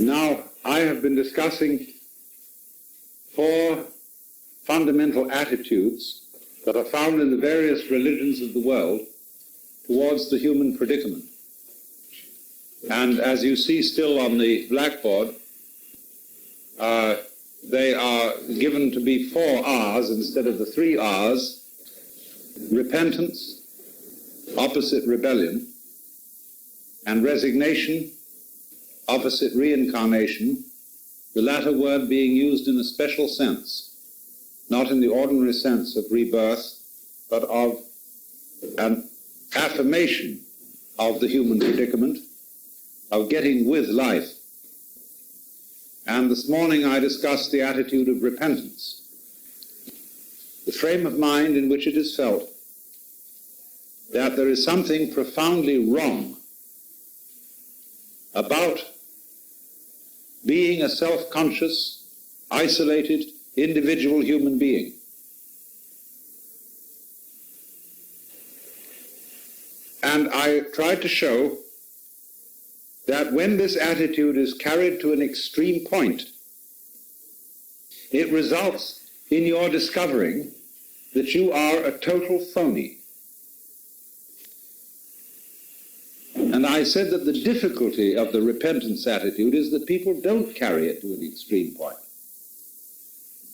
Now, I have been discussing 4 fundamental attitudes that are found in the various religions of the world towards the human predicament. And as you see still on the blackboard, they are given to be 4 R's instead of the 3 R's: repentance, opposite rebellion, and resignation, opposite reincarnation, the latter word being used in a special sense, not in the ordinary sense of rebirth, but of an affirmation of the human predicament, of getting with life. And this morning I discussed the attitude of repentance, the frame of mind in which it is felt that there is something profoundly wrong about being a self-conscious, isolated, individual human being. And I tried to show that when this attitude is carried to an extreme point, it results in your discovering that you are a total phony. And I said that the difficulty of the repentance attitude is that people don't carry it to an extreme point.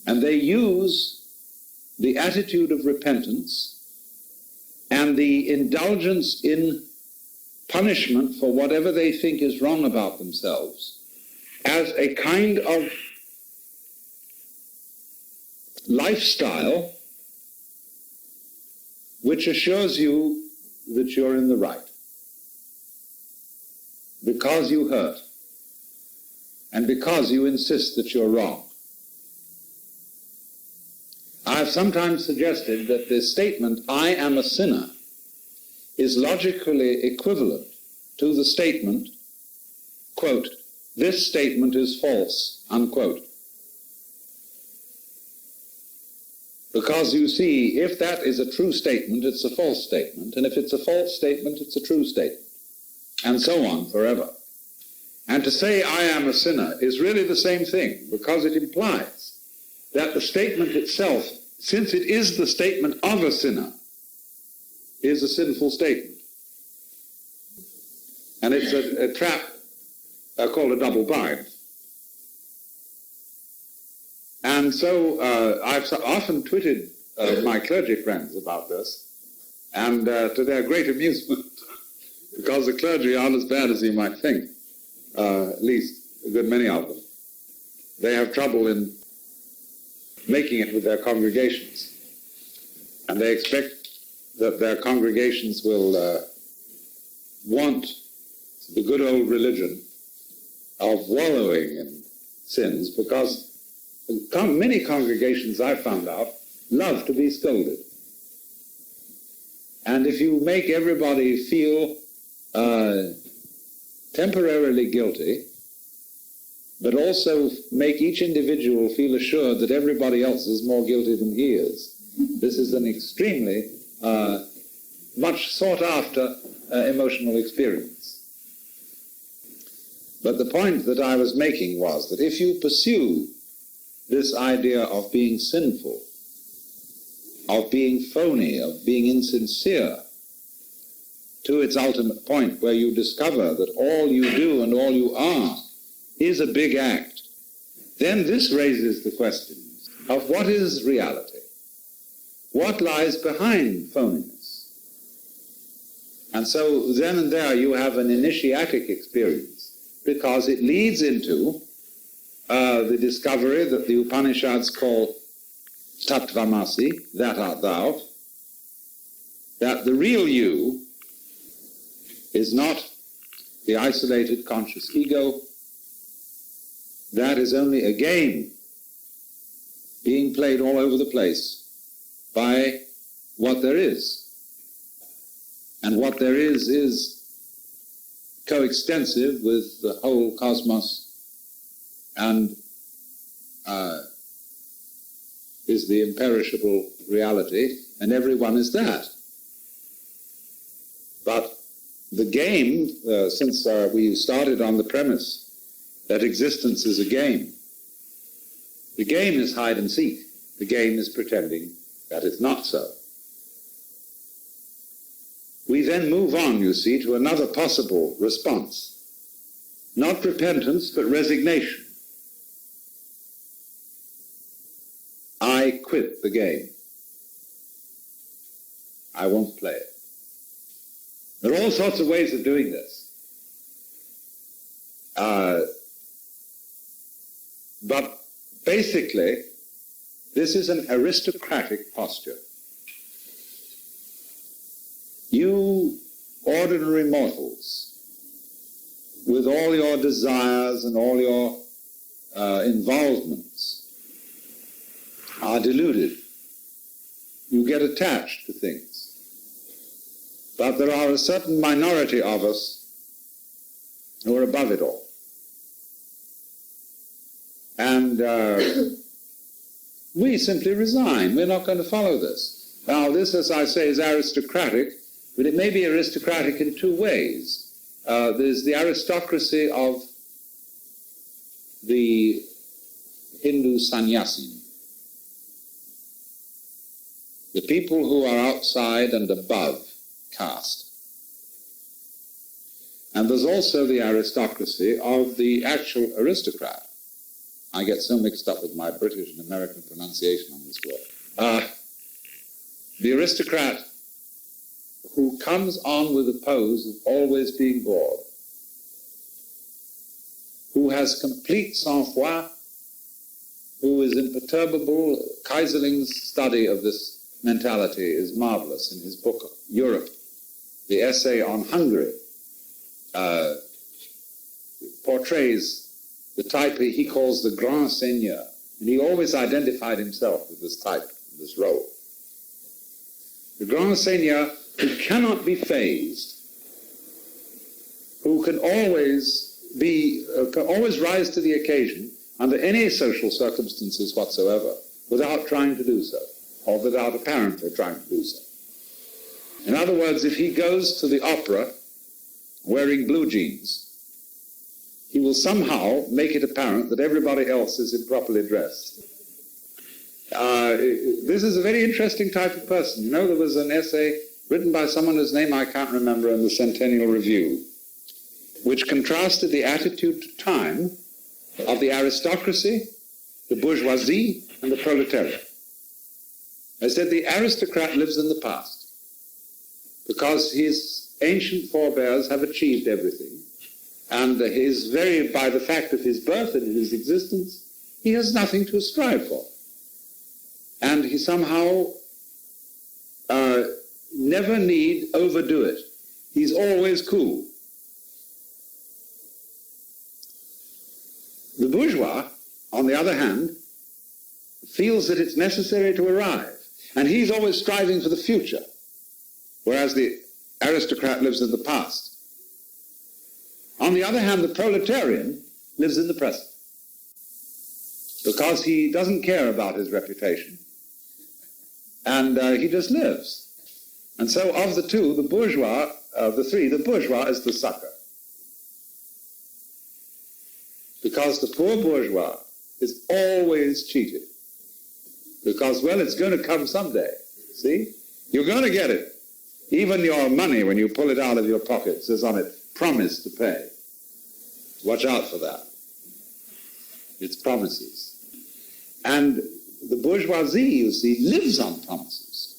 And they use the attitude of repentance and the indulgence in punishment for whatever they think is wrong about themselves as a kind of lifestyle which assures you that you're in the right, because you hurt and because you insist that you're wrong. I've sometimes suggested that the statement, "I am a sinner," is logically equivalent to the statement, quote, "this statement is false," unquote. Because you see, if that is a true statement, it's a false statement, and if it's a false statement, it's a true statement, and so on forever. And to say "I am a sinner" is really the same thing, because it implies that the statement itself, since it is the statement of a sinner, is a sinful statement. And it's a trap called a double bind. And so I've often twitted my clergy friends about this, and to their great amusement, because the clergy aren't as bad as you might think, at least a good many of them. They have trouble in making it with their congregations, and they expect that their congregations will want the good old religion of wallowing in sins, because many congregations, I've found out, love to be scolded. And if you make everybody feel temporarily guilty, but also make each individual feel assured that everybody else is more guilty than he is, this is an extremely much sought-after emotional experience. But the point that I was making was that if you pursue this idea of being sinful, of being phony, of being insincere, to its ultimate point where you discover that all you do and all you are is a big act, then this raises the question of what is reality? What lies behind phoniness? And so then and there you have an initiatic experience, because it leads into the discovery that the Upanishads call Tattvamasi, that art thou, that the real you is not the isolated conscious ego. That is only a game being played all over the place by what there is. And what there is coextensive with the whole cosmos and is the imperishable reality, and everyone is that. But the game, since we started on the premise that existence is a game. The game is hide and seek. The game is pretending that it's not so. We then move on, you see, to another possible response. Not repentance, but resignation. I quit the game. I won't play it. There are all sorts of ways of doing this. But basically, this is an aristocratic posture. You ordinary mortals, with all your desires and all your involvements, are deluded. You get attached to things. But there are a certain minority of us who are above it all. And we simply resign. We're not going to follow this. Now, this, as I say, is aristocratic, but it may be aristocratic in two ways. There's the aristocracy of the Hindu sannyasin, the people who are outside and above caste. And there's also the aristocracy of the actual aristocrat. I get so mixed up with my British and American pronunciation on this word. The aristocrat who comes on with a pose of always being bored, who has complete sang-froid, who is imperturbable. Keyserling's study of this mentality is marvelous in his book, Europe. The essay on Hungary portrays the type he calls the grand seigneur, and he always identified himself with this type, this role. The grand seigneur who cannot be phased, who can always rise to the occasion under any social circumstances whatsoever, without trying to do so, or without apparently trying to do so. In other words, if he goes to the opera wearing blue jeans, he will somehow make it apparent that everybody else is improperly dressed. This is a very interesting type of person. You know, there was an essay written by someone whose name I can't remember in the Centennial Review, which contrasted the attitude to time of the aristocracy, the bourgeoisie, and the proletariat. I said the aristocrat lives in the past because his ancient forebears have achieved everything, and by the fact of his birth and his existence, he has nothing to strive for. And he somehow never need overdo it. He's always cool. The bourgeois, on the other hand, feels that it's necessary to arrive, and he's always striving for the future, whereas the aristocrat lives in the past. On the other hand, the proletarian lives in the present, because he doesn't care about his reputation, and he just lives. And so of the two, the bourgeois, of the three, the bourgeois is the sucker. Because the poor bourgeois is always cheated. Because, well, it's going to come someday, see? You're going to get it. Even your money, when you pull it out of your pocket, says on it, promise to pay. Watch out for that. It's promises. And the bourgeoisie, you see, lives on promises.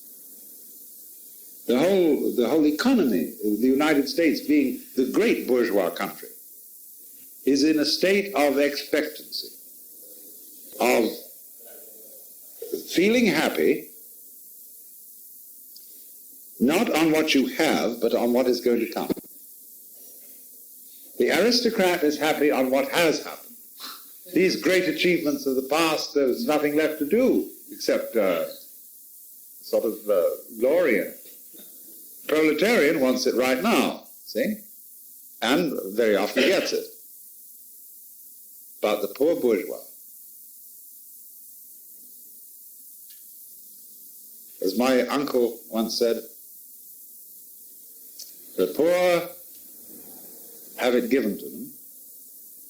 The whole economy of the United States, being the great bourgeois country, is in a state of expectancy, of feeling happy, not on what you have, but on what is going to come. The aristocrat is happy on what has happened. These great achievements of the past, there's nothing left to do except sort of glory in it. Proletarian wants it right now, see? And very often gets it. But the poor bourgeois, as my uncle once said, the poor have it given to them,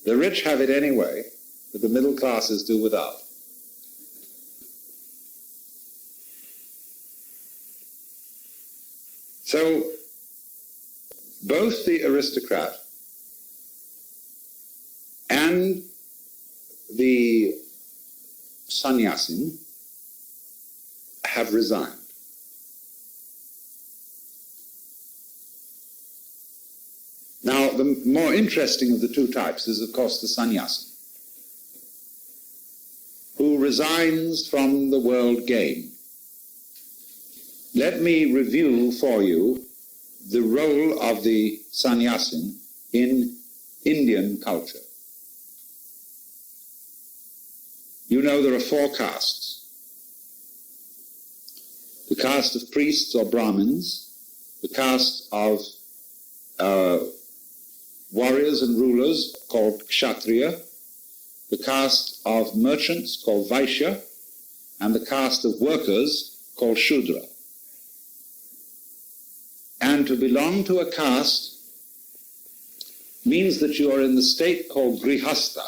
The rich have it anyway, but the middle classes do without. So, both the aristocrat and the sannyasin have resigned. Now, the more interesting of the two types is, of course, the sannyasin, who resigns from the world game. Let me review for you the role of the sannyasin in Indian culture. You know there are four castes. The caste of priests or Brahmins, the caste of warriors and rulers called Kshatriya, the caste of merchants called Vaishya, and the caste of workers called Shudra. And to belong to a caste means that you are in the state called Grihastha,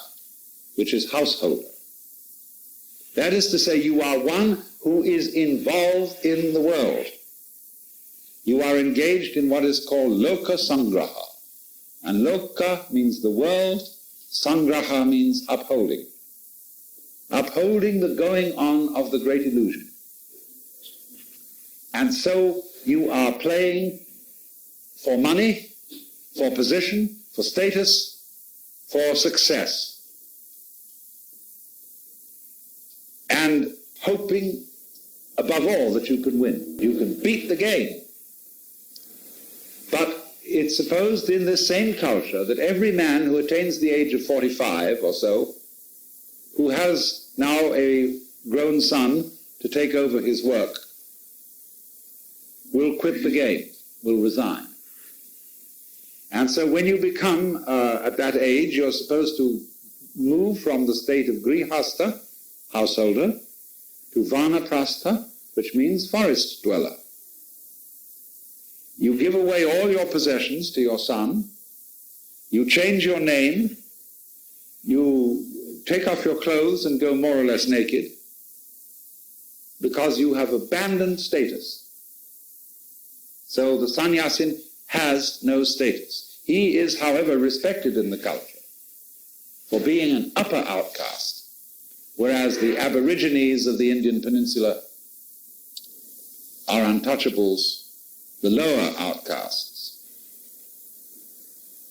which is householder. That is to say, you are one who is involved in the world. You are engaged in what is called Loka Sangraha. And Loka means the world, Sangraha means upholding. Upholding the going on of the great illusion. And so you are playing for money, for position, for status, for success. And hoping, above all, that you can win. You can beat the game. But it's supposed in this same culture that every man who attains the age of 45 or so, who has now a grown son to take over his work, will quit the game, will resign. And so when you become at that age, you're supposed to move from the state of grihastha, householder, to vanaprastha, which means forest dweller. You give away all your possessions to your son, you change your name, you take off your clothes and go more or less naked, because you have abandoned status. So the sannyasin has no status. He is, however, respected in the culture for being an upper outcast, whereas the aborigines of the Indian peninsula are untouchables, the lower outcasts.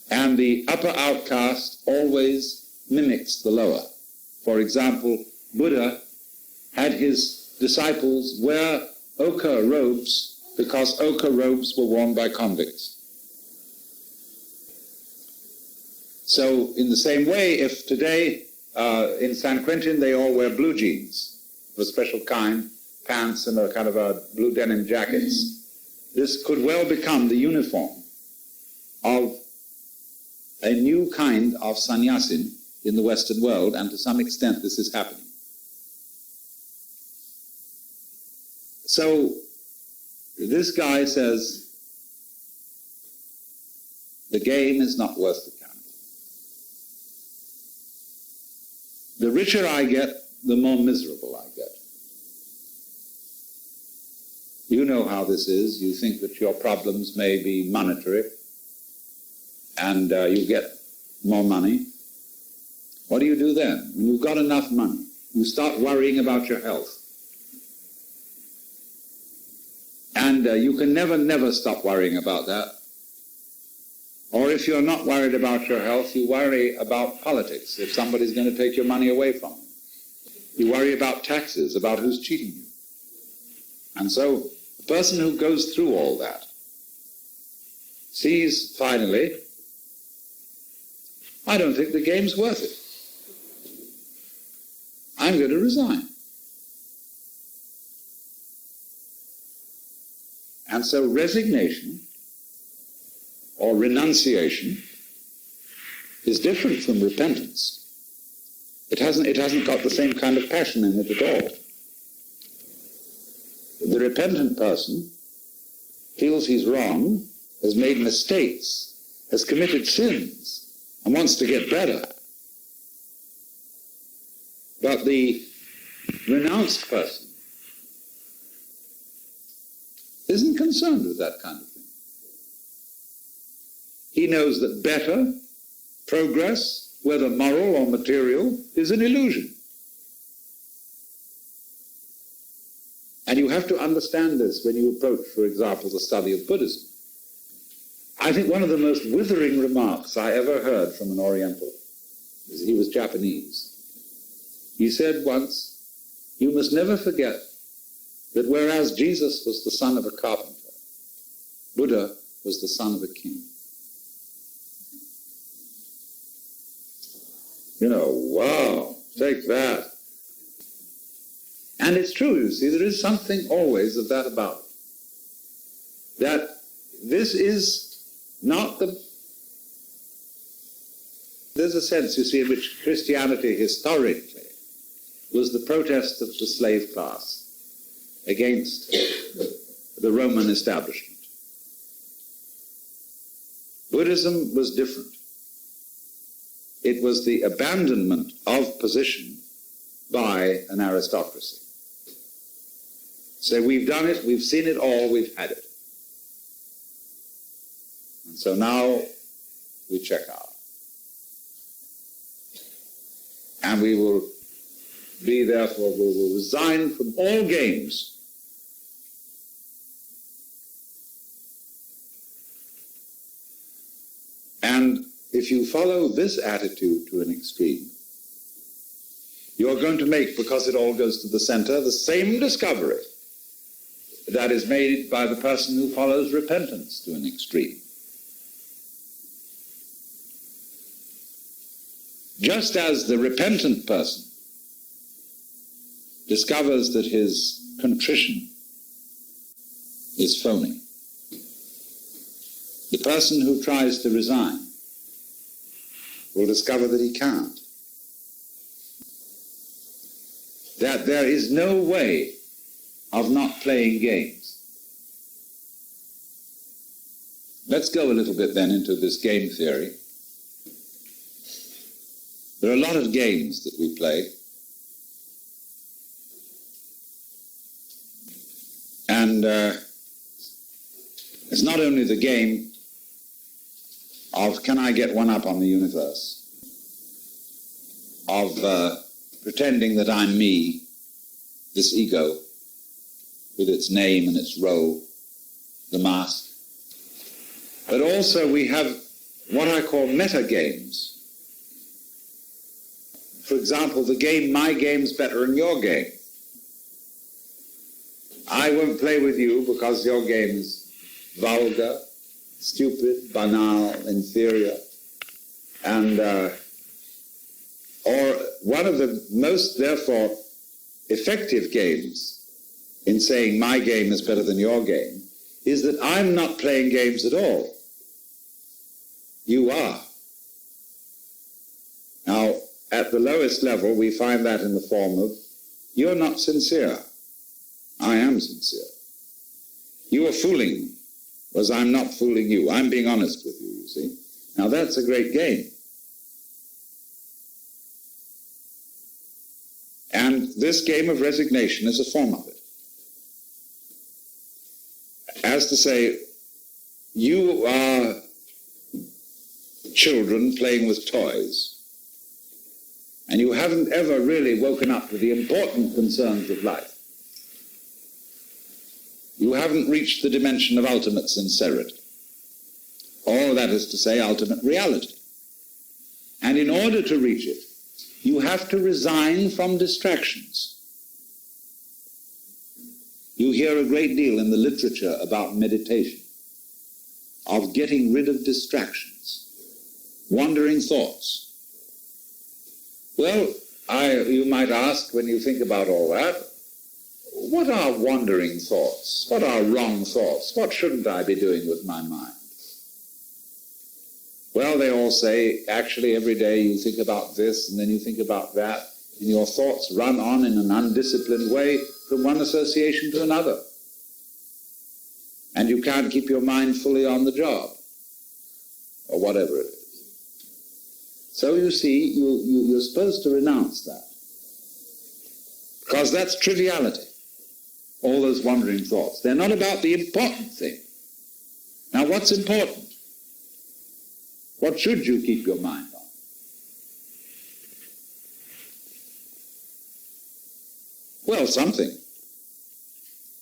And the upper outcast always mimics the lower. For example, Buddha had his disciples wear ochre robes because ochre robes were worn by convicts. So in the same way, if today in San Quentin they all wear blue jeans of a special kind, pants and a kind of a blue denim jackets, this could well become the uniform of a new kind of sannyasin in the Western world, and to some extent this is happening. So this guy says, the game is not worth the candle. The richer I get, the more miserable I get. You know how this is. You think that your problems may be monetary, and you get more money. What do you do then? When you've got enough money, you start worrying about your health. And you can never stop worrying about that. Or if you're not worried about your health, you worry about politics, if somebody's going to take your money away from you. You worry about taxes, about who's cheating you. And so the person who goes through all that sees finally, I don't think the game's worth it. I'm going to resign. And so resignation or renunciation is different from repentance. It hasn't got the same kind of passion in it at all. The repentant person feels he's wrong, has made mistakes, has committed sins, and wants to get better. But the renounced person isn't concerned with that kind of thing. He knows that better, progress, whether moral or material, is an illusion. And you have to understand this when you approach, for example, the study of Buddhism. I think one of the most withering remarks I ever heard from an Oriental, he was Japanese. He said once, "You must never forget that whereas Jesus was the son of a carpenter, Buddha was the son of a king." You know, wow, take that. And it's true, you see, there is something always of that about it. That this is not the... There's a sense, you see, in which Christianity historically was the protest of the slave class against the Roman establishment. Buddhism was different. It was the abandonment of position by an aristocracy. So we've done it, we've seen it all, we've had it. And so now we check out. And we will be, therefore, we will resign from all games. And if you follow this attitude to an extreme, you're going to make, because it all goes to the center, the same discovery that is made by the person who follows repentance to an extreme. Just as the repentant person discovers that his contrition is phony, the person who tries to resign will discover that he can't. That there is no way of not playing games. Let's go a little bit then into this game theory. There are a lot of games that we play. And it's not only the game of can I get one up on the universe, of pretending that I'm me, this ego, with its name and its role, the mask. But also we have what I call meta games. For example, the game, my game's better than your game. I won't play with you because your game is vulgar, stupid, banal, inferior. And, or one of the most, therefore, effective games in saying my game is better than your game is that I'm not playing games at all. You are. Now, at the lowest level, we find that in the form of, you're not sincere. I am sincere. You are fooling me, whereas I'm not fooling you. I'm being honest with you, you see. Now, that's a great game. And this game of resignation is a form of it. As to say, you are children playing with toys, and you haven't ever really woken up to the important concerns of life. You haven't reached the dimension of ultimate sincerity, or that is to say, ultimate reality. And in order to reach it, you have to resign from distractions. You hear a great deal in the literature about meditation, of getting rid of distractions, wandering thoughts. Well, you might ask, when you think about all that, what are wandering thoughts? What are wrong thoughts? What shouldn't I be doing with my mind? Well, they all say, actually, every day you think about this, and then you think about that, and your thoughts run on in an undisciplined way from one association to another. And you can't keep your mind fully on the job, or whatever it is. So you see, you're supposed to renounce that. Because that's triviality, all those wandering thoughts. They're not about the important thing. Now, what's important? What should you keep your mind on? Well, something.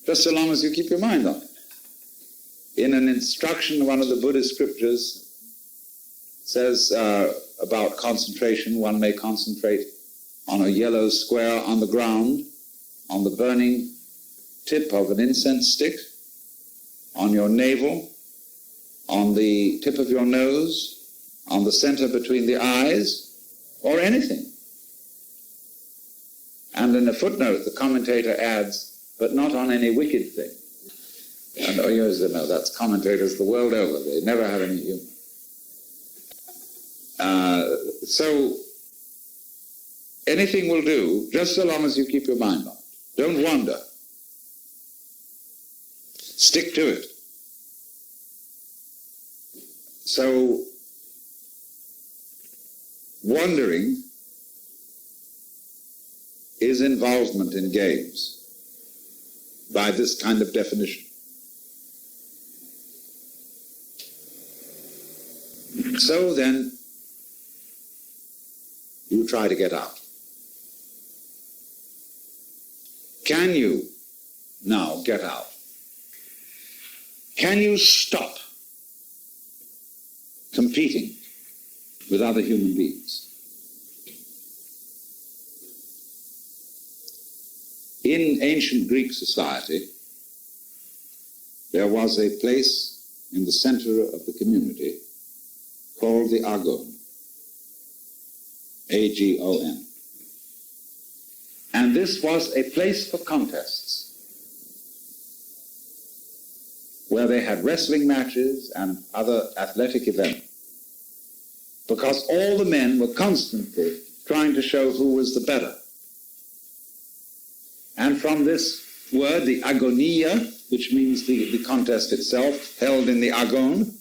Just so long as you keep your mind on it. In an instruction, one of the Buddhist scriptures says about concentration, one may concentrate on a yellow square on the ground, on the burning tip of an incense stick, on your navel, on the tip of your nose, on the center between the eyes, or anything. And in a footnote, the commentator adds, but not on any wicked thing. And no, that's commentators the world over. They never have any humor. So anything will do, just so long as you keep your mind on it. Don't wander. Stick to it. So wandering is involvement in games by this kind of definition. So then, you try to get out. Can you now get out? Can you stop competing with other human beings? In ancient Greek society, there was a place in the center of the community called the Agon, A-G-O-N. And this was a place for contests, where they had wrestling matches and other athletic events, because all the men were constantly trying to show who was the better. And from this word, the agonia, which means the contest itself, held in the agon,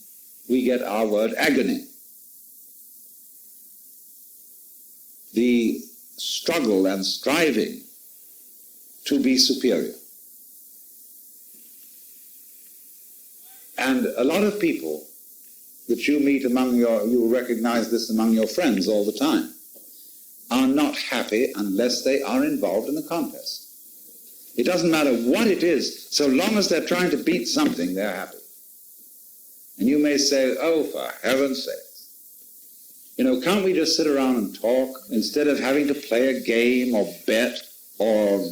we get our word agony. The struggle and striving to be superior. And a lot of people that you meet you recognize this among your friends all the time, are not happy unless they are involved in a contest. It doesn't matter what it is, so long as they're trying to beat something, they're happy. And you may say, oh, for heaven's sake, can't we just sit around and talk instead of having to play a game or bet or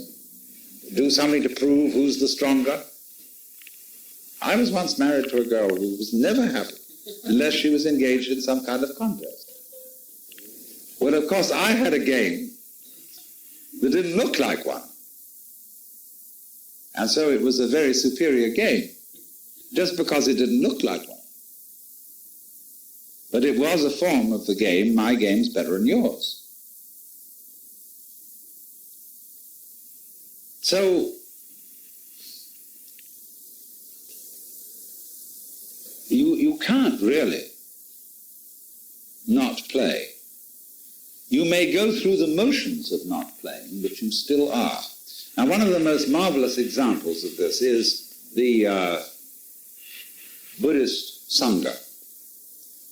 do something to prove who's the stronger? I was once married to a girl who was never happy unless she was engaged in some kind of contest. Well, of course, I had a game that didn't look like one. And so it was a very superior game, just because it didn't look like one. But it was a form of the game, my game's better than yours. So, you can't really not play. You may go through the motions of not playing, but you still are. Now, one of the most marvelous examples of this is the Buddhist Sangha.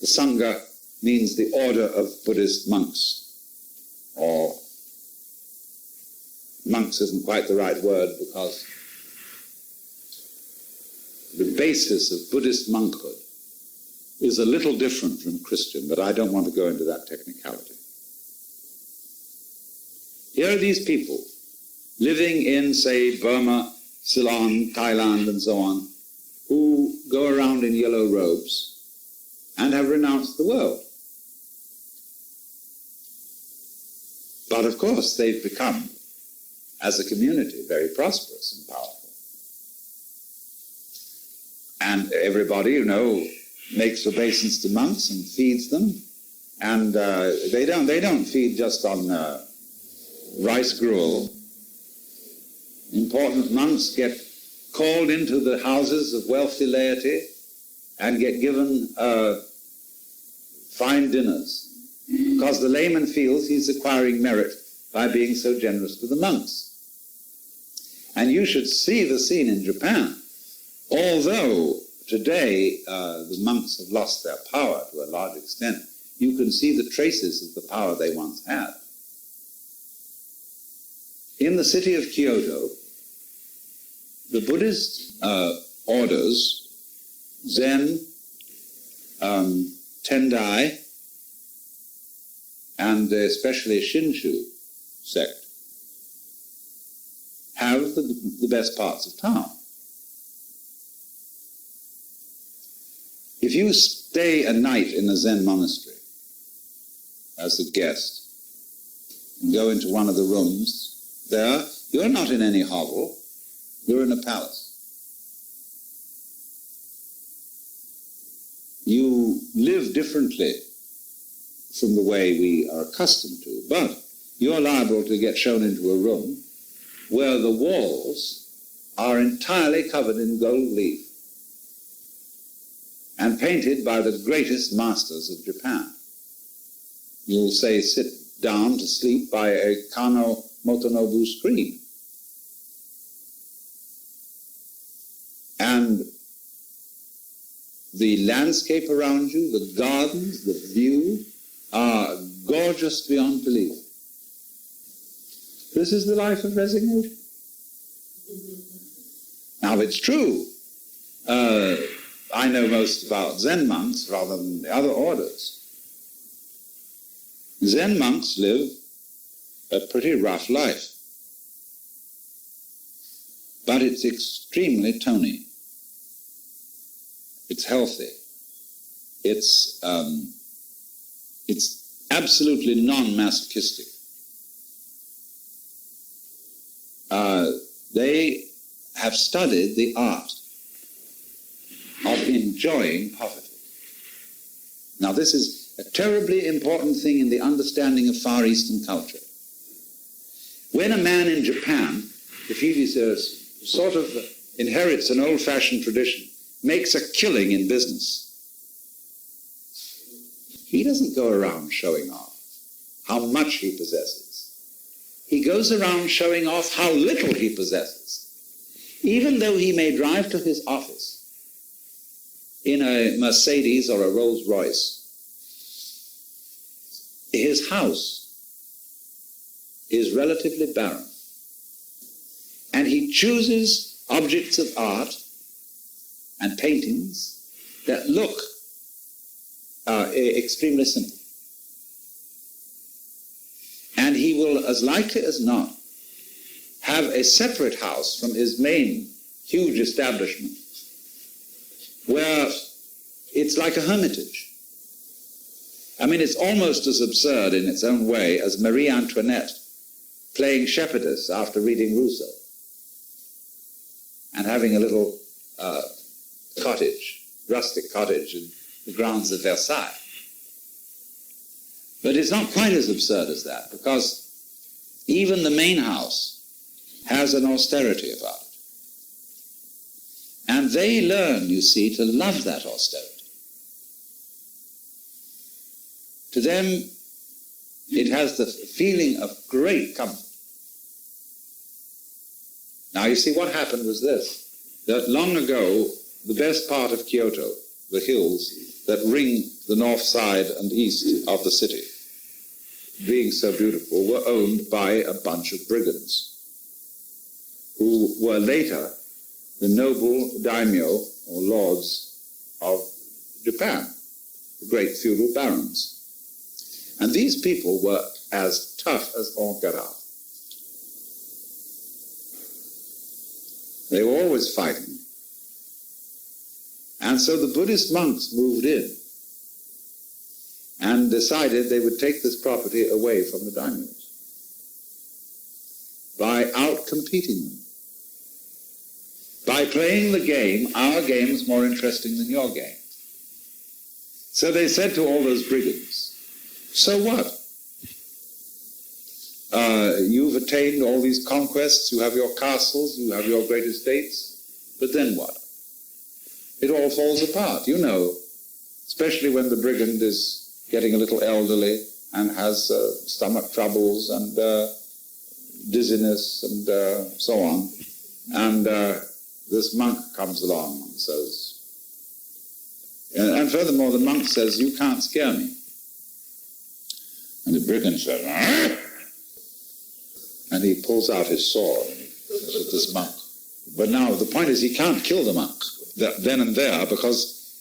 The Sangha means the order of Buddhist monks, or monks isn't quite the right word because the basis of Buddhist monkhood is a little different from Christian, but I don't want to go into that technicality. Here are these people living in, say, Burma, Ceylon, Thailand, and so on, who go around in yellow robes and have renounced the world. But of course, they've become, as a community, very prosperous and powerful. And everybody, makes obeisance to monks and feeds them. And they don't feed just on rice gruel. Important monks get called into the houses of wealthy laity and get given fine dinners, because the layman feels he's acquiring merit by being so generous to the monks. And you should see the scene in Japan. Although today the monks have lost their power to a large extent, you can see the traces of the power they once had. In the city of Kyoto, the Buddhist orders, Zen, Tendai, and especially Shinshu sect, have the best parts of town. If you stay a night in a Zen monastery as a guest and go into one of the rooms there, you're not in any hovel, you're in a palace. You live differently from the way we are accustomed to, but you're liable to get shown into a room where the walls are entirely covered in gold leaf and painted by the greatest masters of Japan. You'll say sit down to sleep by a Kano Motonobu screen. And the landscape around you, the gardens, the view, are gorgeous beyond belief. This is the life of resignation. Now, it's true. I know most about Zen monks rather than the other orders. Zen monks live a pretty rough life, but it's extremely tony. It's healthy. It's absolutely non-masochistic. They have studied the art of enjoying poverty. Now, this is a terribly important thing in the understanding of Far Eastern culture. When a man in Japan, if he sort of inherits an old-fashioned tradition, makes a killing in business, he doesn't go around showing off how much he possesses. He goes around showing off how little he possesses. Even though he may drive to his office in a Mercedes or a Rolls Royce, his house is relatively barren. And he chooses objects of art and paintings that look extremely simple. And he will, as likely as not, have a separate house from his main huge establishment, where it's like a hermitage. I mean, it's almost as absurd in its own way as Marie Antoinette playing shepherdess after reading Rousseau and having a little rustic cottage in the grounds of Versailles. But it's not quite as absurd as that, because even the main house has an austerity about it. And they learn, you see, to love that austerity. To them, it has the feeling of great comfort. Now, you see, what happened was this, that long ago, the best part of Kyoto, the hills that ring the north side and east of the city, being so beautiful, were owned by a bunch of brigands, who were later the noble daimyo, or lords of Japan, the great feudal barons. And these people were as tough as Ankara. They were always fighting. And so the Buddhist monks moved in and decided they would take this property away from the daimyos by out-competing them. By playing the game, our game is more interesting than your game. So they said to all those brigands, so what? You've attained all these conquests, you have your castles, you have your great estates, but then what? It all falls apart, you know, especially when the brigand is getting a little elderly and has stomach troubles and dizziness and so on. And this monk comes along and says, and furthermore, the monk says, "You can't scare me." And the brigand says, "Arr!" And he pulls out his sword and he says at this monk. But now the point is, he can't kill the monk then and there, because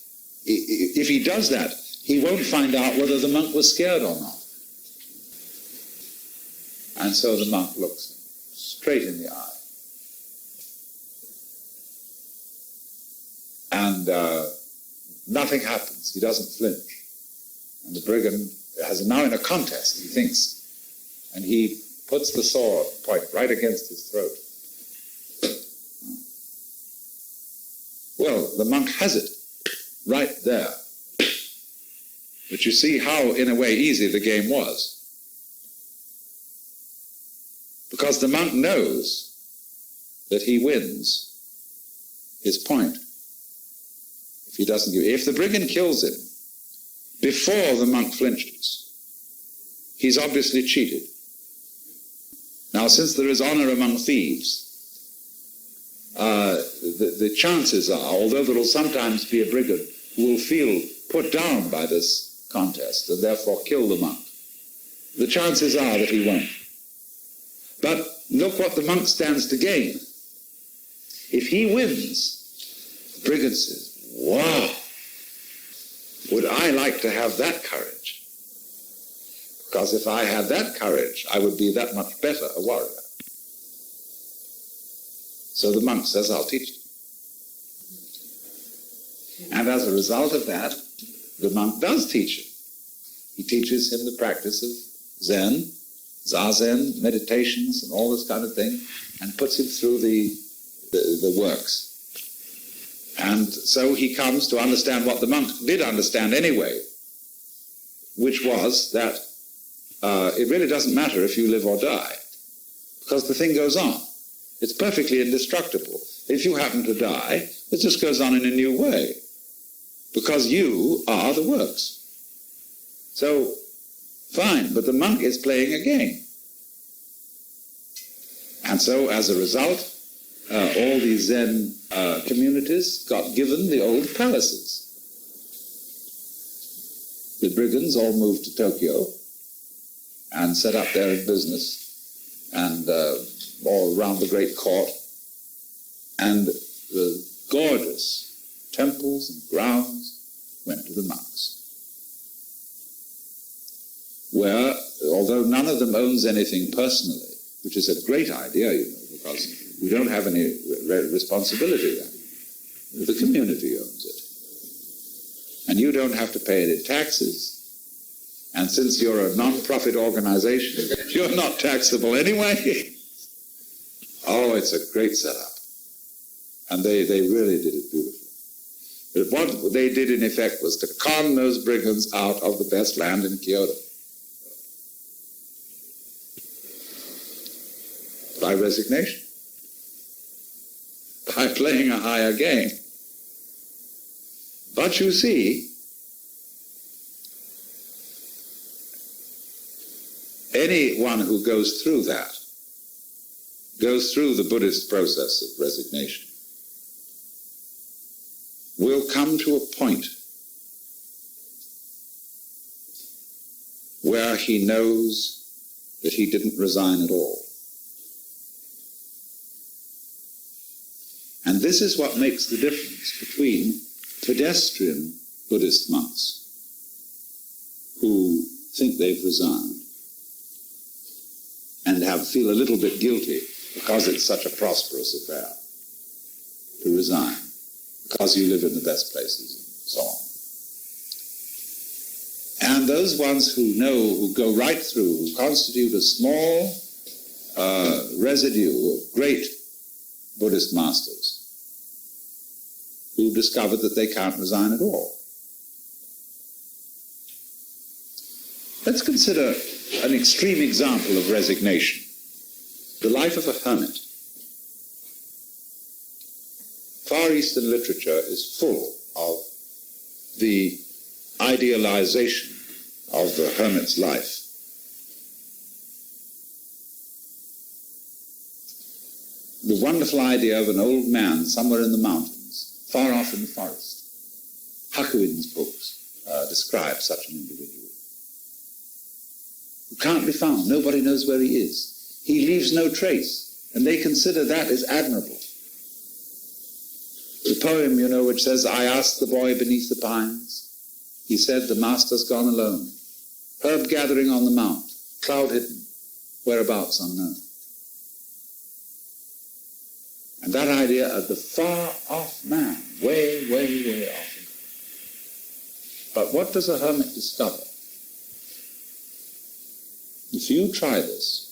if he does that, he won't find out whether the monk was scared or not. And so the monk looks him straight in the eye. And nothing happens. He doesn't flinch. And the brigand has now in a contest, he thinks. And he puts the sword point right against his throat. Well, the monk has it right there. But you see how, in a way, easy the game was. Because the monk knows that he wins his point. If he doesn't give, if the brigand kills him before the monk flinches, he's obviously cheated. Now, since there is honor among thieves, the chances are, although there will sometimes be a brigand who will feel put down by this contest and therefore kill the monk, the chances are that he won't. But look what the monk stands to gain. If he wins, the brigand says, "Wow, would I like to have that courage? Because if I had that courage, I would be that much better a warrior." So the monk says, "I'll teach you." And as a result of that, the monk does teach him. He teaches him the practice of Zen, Zazen, meditations, and all this kind of thing, and puts him through the works. And so he comes to understand what the monk did understand anyway, which was that it really doesn't matter if you live or die, because the thing goes on. It's perfectly indestructible. If you happen to die, it just goes on in a new way, because you are the works. So, fine, but the monk is playing a game. And so, as a result, all these Zen communities got given the old palaces. The brigands all moved to Tokyo and set up there in business, and all around the great court, and the gorgeous temples and grounds went to the monks, where, although none of them owns anything personally, which is a great idea, you know, because we don't have any responsibility then. The community owns it. And you don't have to pay any taxes. And since you're a non-profit organization, you're not taxable anyway. Oh, it's a great setup. And they really did it beautifully. But what they did in effect was to con those brigands out of the best land in Kyoto. By resignation. By playing a higher game. But you see, anyone who goes through that, goes through the Buddhist process of resignation, will come to a point where he knows that he didn't resign at all. And this is what makes the difference between pedestrian Buddhist monks who think they've resigned and feel a little bit guilty because it's such a prosperous affair to resign, because you live in the best places and so on. And those ones who know, who go right through, who constitute a small residue of great Buddhist masters, who discovered that they can't resign at all. Let's consider an extreme example of resignation. The life of a hermit. Far Eastern literature is full of the idealization of the hermit's life. the wonderful idea of an old man somewhere in the mountains, far off in the forest. Hakuin's books describe such an individual who can't be found. Nobody knows where he is. He leaves no trace, and they consider that as admirable. The poem, which says, I asked the boy beneath the pines. He said, the master's gone alone. Herb gathering on the mount, cloud hidden, whereabouts unknown. And that idea of the far-off man, way, way, way off. But what does a hermit discover? If you try this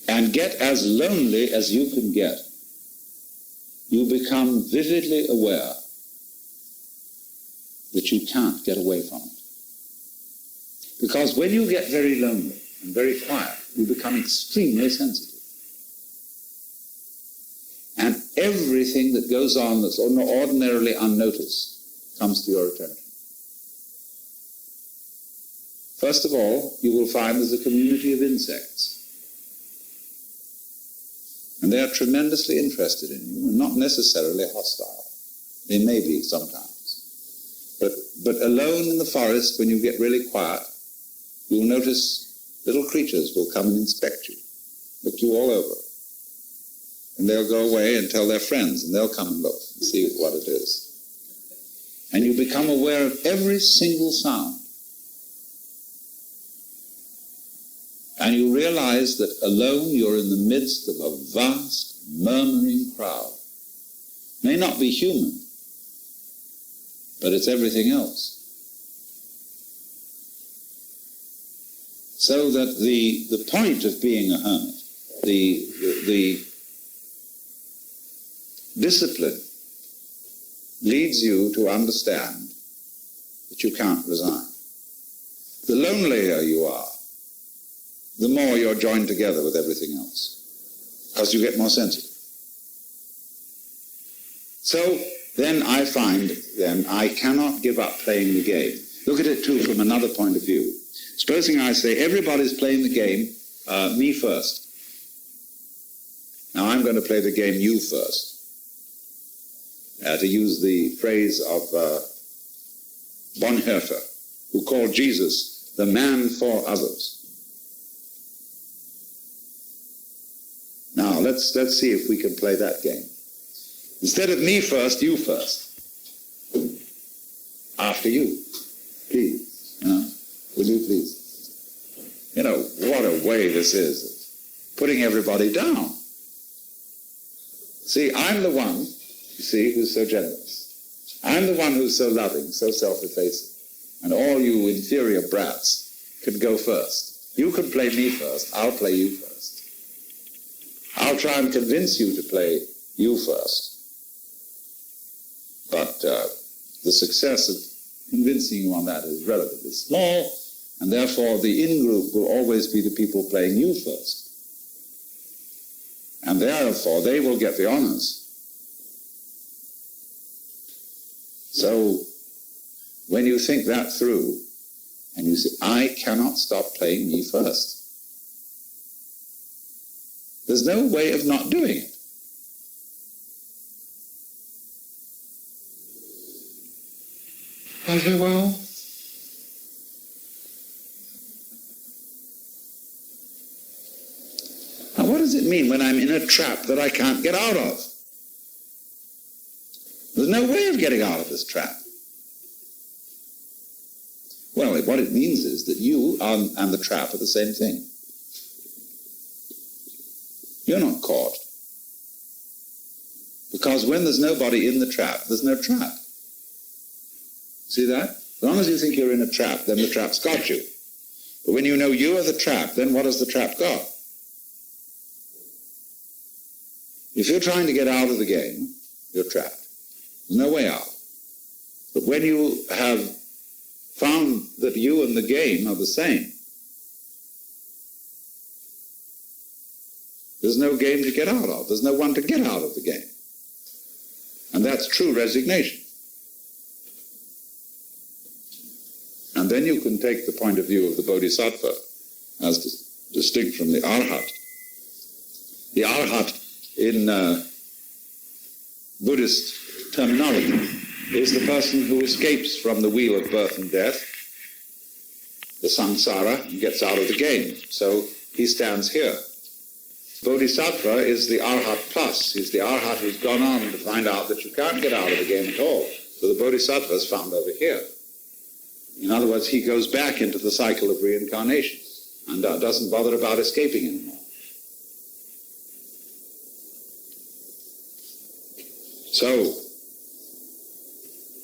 and get as lonely as you can get, you become vividly aware that you can't get away from it. Because when you get very lonely and very quiet, you become extremely sensitive. And everything that goes on that's ordinarily unnoticed comes to your attention. First of all, you will find there's a community of insects. And they are tremendously interested in you, and not necessarily hostile. They may be sometimes. But alone in the forest, when you get really quiet, you'll notice little creatures will come and inspect you, look you all over. And they'll go away and tell their friends, and they'll come and look and see what it is. And you become aware of every single sound. And you realize that alone you're in the midst of a vast, murmuring crowd. May not be human, but it's everything else. So that the point of being a hermit, the discipline leads you to understand that you can't resign. The lonelier you are, the more you're joined together with everything else, because you get more sensitive. So then I find, I cannot give up playing the game. Look at it too from another point of view. Supposing I say, everybody's playing the game, me first. Now I'm going to play the game you first. To use the phrase of Bonhoeffer, who called Jesus the man for others. Now, let's see if we can play that game. Instead of me first, you first. After you. Please. Will you please? What a way this is of putting everybody down. See, I'm the one, who's so generous. I'm the one who's so loving, so self-effacing. And all you inferior brats can go first. You can play me first. I'll play you first. I'll try and convince you to play you first. But the success of convincing you on that is relatively small, and therefore the in-group will always be the people playing you first. And therefore they will get the honors. So when you think that through, and you say, I cannot stop playing me first, there's no way of not doing it. I say, well, now what does it mean when I'm in a trap that I can't get out of? There's no way of getting out of this trap. Well, what it means is that you and the trap are the same thing. You're not caught. Because when there's nobody in the trap, there's no trap. See that? As long as you think you're in a trap, then the trap's got you. But when you know you are the trap, then what has the trap got? If you're trying to get out of the game, you're trapped. There's no way out. But when you have found that you and the game are the same, there's no game to get out of. There's no one to get out of the game. And that's true resignation. And then you can take the point of view of the Bodhisattva as distinct from the Arhat The arhat in Buddhist terminology is the person who escapes from the wheel of birth and death, the samsara, and gets out of the game. So he stands here. Bodhisattva is the arhat plus. He's the arhat who's gone on to find out that you can't get out of the game at all. So the bodhisattva is found over here. In other words, he goes back into the cycle of reincarnation and doesn't bother about escaping anymore. So,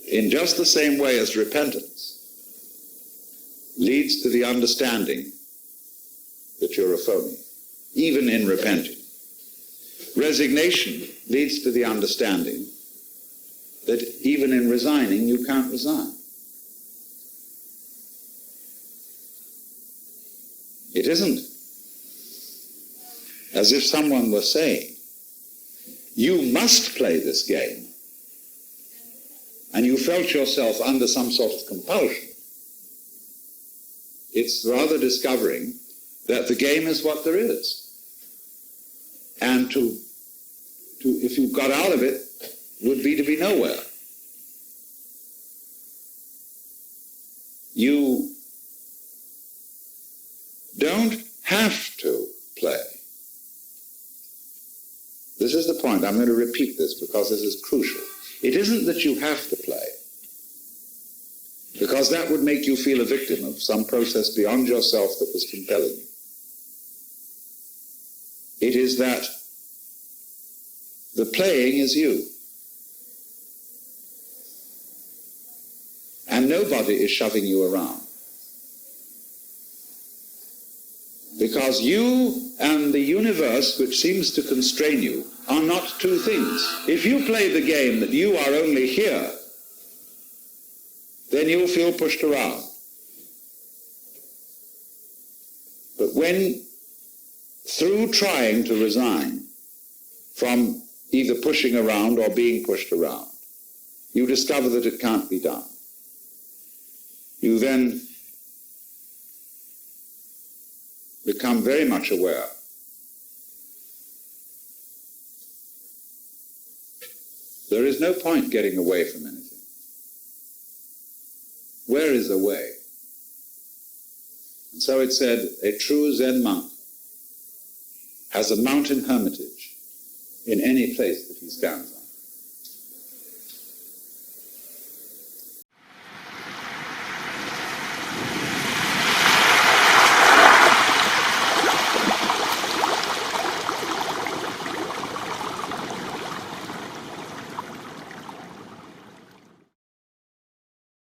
in just the same way as repentance leads to the understanding that you're a phony, even in repenting, resignation leads to the understanding that even in resigning, you can't resign. It isn't as if someone were saying, you must play this game, and you felt yourself under some sort of compulsion. It's rather discovering that the game is what there is. And if you got out of it, would be to be nowhere. You don't have to play. This is the point. I'm going to repeat this because this is crucial. It isn't that you have to play, because that would make you feel a victim of some process beyond yourself that was compelling you. It is that the playing is you. And nobody is shoving you around. Because you and the universe, which seems to constrain you, are not two things. If you play the game that you are only here, then you'll feel pushed around. But when, through trying to resign from either pushing around or being pushed around, you discover that it can't be done, you then become very much aware there is no point getting away from anything. Where is a way? And so it said, a true Zen monk has a mountain hermitage in any place that he stands.